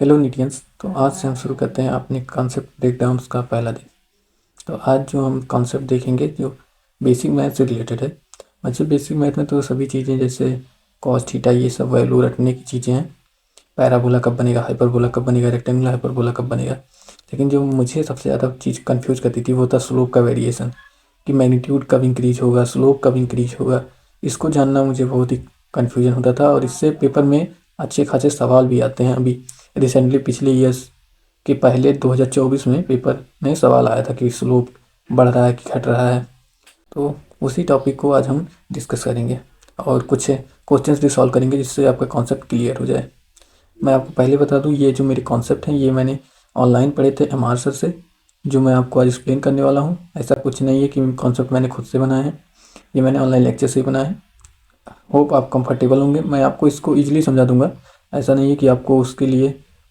Hello नीटियंस, तो आज से हम शुरू करते हैं अपने कॉन्सेप्ट ब्रेकडाउन्स का पहला दिन। तो आज जो हम कॉन्सेप्ट देखेंगे जो बेसिक मैथ से रिलेटेड है। अच्छा, बेसिक मैथ में तो सभी चीज़ें जैसे कॉस थीटा ये सब वैल्यू रखने की चीज़ें हैं। पैराबोला कब बनेगा, हाइपरबोला कब बनेगा, रेक्टेंगुलर हाइपरबोला कब बनेगा। लेकिन जो मुझे सबसे ज़्यादा चीज़ कन्फ्यूज करती थी वो था स्लोप का वेरिएशन, कि मैग्नीट्यूड कब इंक्रीज होगा, स्लोप कब इंक्रीज होगा। इसको जानना मुझे बहुत ही कन्फ्यूजन होता था और इससे पेपर में अच्छे खासे सवाल भी आते हैं। अभी रिसेंटली पिछले ईयर्स के पहले 2024 में पेपर में सवाल आया था कि स्लोप बढ़ रहा है कि घट रहा है। तो उसी टॉपिक को आज हम डिस्कस करेंगे और कुछ क्वेश्चंस भी सॉल्व करेंगे जिससे आपका कॉन्सेप्ट क्लियर हो जाए। मैं आपको पहले बता दूं, ये जो मेरे कॉन्सेप्ट हैं ये मैंने ऑनलाइन पढ़े थे एमआर सर से, जो मैं आपको आज एक्सप्लेन करने वाला हूँ। ऐसा कुछ नहीं है कि कॉन्सेप्ट मैंने खुद से बनाए हैं, ये मैंने ऑनलाइन लेक्चर से ही बनाए हैं। होप आप कंफर्टेबल होंगे, मैं आपको इसको ईजिली समझा दूंगा। ऐसा नहीं है कि आपको उसके लिए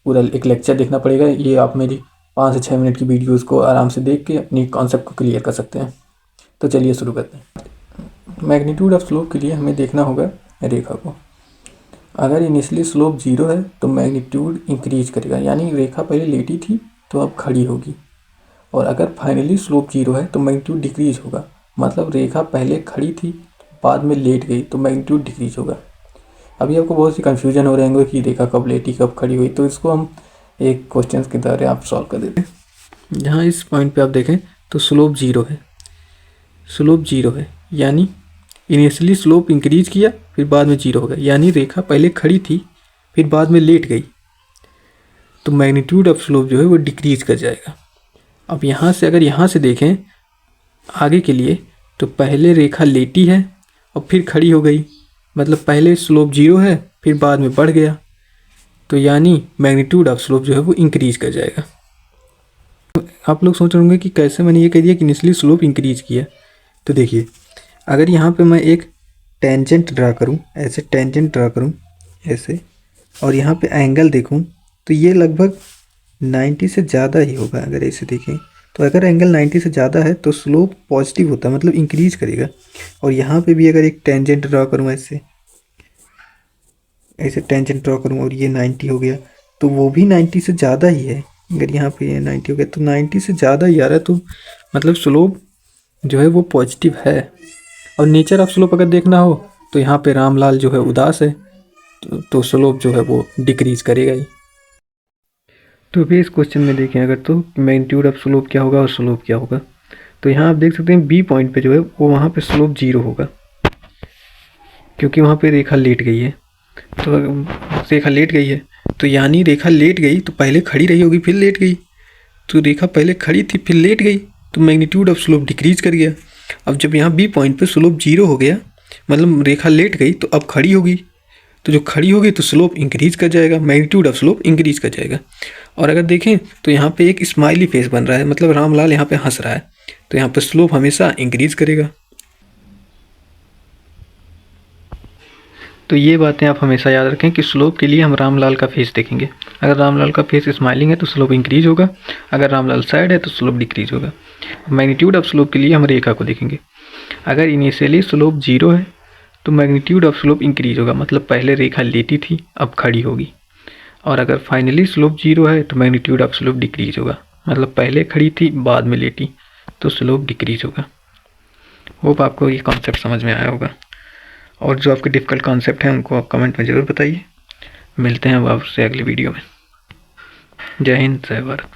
पूरा एक लेक्चर देखना पड़ेगा। ये आप मेरी 5 से 6 मिनट की वीडियोज़ को आराम से देख के अपनी कॉन्सेप्ट को क्लियर कर सकते हैं। तो चलिए शुरू करते हैं। मैग्नीट्यूड ऑफ स्लोप के लिए हमें देखना होगा रेखा को। अगर इनिशियली स्लोप 0 है तो मैग्नीट्यूड इंक्रीज करेगा, यानी रेखा पहले लेटी थी तो अब खड़ी होगी। और अगर फाइनली स्लोप 0 है तो मैग्नीट्यूड डिक्रीज होगा, मतलब रेखा पहले खड़ी थी बाद में लेट गई तो मैग्नीट्यूड डिक्रीज होगा। अभी आपको बहुत सी कन्फ्यूजन हो रहे होंगे कि रेखा कब लेटी कब खड़ी हुई, तो इसको हम एक क्वेश्चन के द्वारा आप सॉल्व कर देते हैं। जहाँ इस पॉइंट पे आप देखें तो स्लोप 0 है, स्लोप 0 है यानी इनिशियली स्लोप इंक्रीज किया फिर बाद में 0 हो गया, यानी रेखा पहले खड़ी थी फिर बाद में लेट गई तो मैग्नीट्यूड ऑफ स्लोप जो है वो डिक्रीज कर जाएगा। अब यहाँ से अगर यहाँ से देखें आगे के लिए तो पहले रेखा लेटी है और फिर खड़ी हो गई, मतलब पहले स्लोप 0 है फिर बाद में बढ़ गया, तो यानी मैग्नीट्यूड ऑफ स्लोप जो है वो इंक्रीज कर जाएगा। तो आप लोग सोच रहे होंगे कि कैसे मैंने ये कह दिया कि इनिशियली स्लोप इंक्रीज किया। तो देखिए, अगर यहाँ पे मैं एक टेंजेंट ड्रा करूँ, ऐसे टेंजेंट ड्रा करूँ ऐसे, और यहाँ पे एंगल देखूँ तो ये लगभग 90 से ज़्यादा ही होगा। अगर ऐसे देखें तो अगर एंगल 90 से ज़्यादा है तो स्लोप पॉजिटिव होता है, मतलब इंक्रीज करेगा। और यहाँ पे भी अगर एक टेंजेंट ड्रा करूँ ऐसे, ऐसे टेंजेंट ड्रा करूँ और ये 90 हो गया तो वो भी 90 से ज़्यादा ही है। अगर यहाँ पे ये 90 हो गया तो 90 से ज़्यादा ही आ रहा है, तो मतलब स्लोप जो है वो पॉजिटिव है। और नेचर ऑफ स्लोप अगर देखना हो तो यहाँ पे रामलाल जो है उदास है, तो स्लोप जो है वो डिक्रीज करेगा ही। तो भी इस क्वेश्चन में देखें अगर तो मैग्नीट्यूड ऑफ स्लोप क्या होगा और स्लोप क्या होगा, तो यहाँ आप देख सकते हैं बी पॉइंट पे जो है वो वहाँ पे स्लोप 0 होगा, क्योंकि वहाँ पे रेखा लेट गई है। तो रेखा लेट गई है तो यानी रेखा लेट गई तो पहले खड़ी रही होगी फिर लेट गई, तो रेखा पहले खड़ी थी फिर लेट गई तो मैग्नीट्यूड ऑफ स्लोप डिक्रीज कर गया। अब जब यहाँ बी पॉइंट पे स्लोप 0 हो गया, मतलब रेखा लेट गई तो अब खड़ी होगी, तो जो खड़ी होगी तो स्लोप इंक्रीज कर जाएगा, मैग्नीट्यूड ऑफ स्लोप इंक्रीज कर जाएगा। और अगर देखें तो यहाँ पे एक स्माइली फेस बन रहा है, मतलब रामलाल यहाँ पे हंस रहा है, तो यहाँ पे स्लोप हमेशा इंक्रीज करेगा। तो ये बातें आप हमेशा याद रखें कि स्लोप के लिए हम रामलाल का फेस देखेंगे। अगर रामलाल का फेस स्माइलिंग है तो स्लोप इंक्रीज होगा, अगर रामलाल सैड है तो स्लोप डिक्रीज होगा। मैग्नीट्यूड ऑफ स्लोप के लिए हम रेखा को देखेंगे। अगर इनिशियली स्लोप 0 है तो मैग्नीट्यूड ऑफ स्लोप इंक्रीज होगा, मतलब पहले रेखा लेटी थी अब खड़ी होगी। और अगर फाइनली स्लोप 0 है तो मैग्नीट्यूड ऑफ स्लोप डिक्रीज होगा, मतलब पहले खड़ी थी बाद में लेटी तो स्लोप डिक्रीज होगा। होप आपको ये कॉन्सेप्ट समझ में आया होगा, और जो आपके डिफ़िकल्ट कॉन्सेप्ट हैं उनको आप कमेंट में ज़रूर बताइए। मिलते हैं अब आपसे अगली वीडियो में। जय हिंद, जय भारत।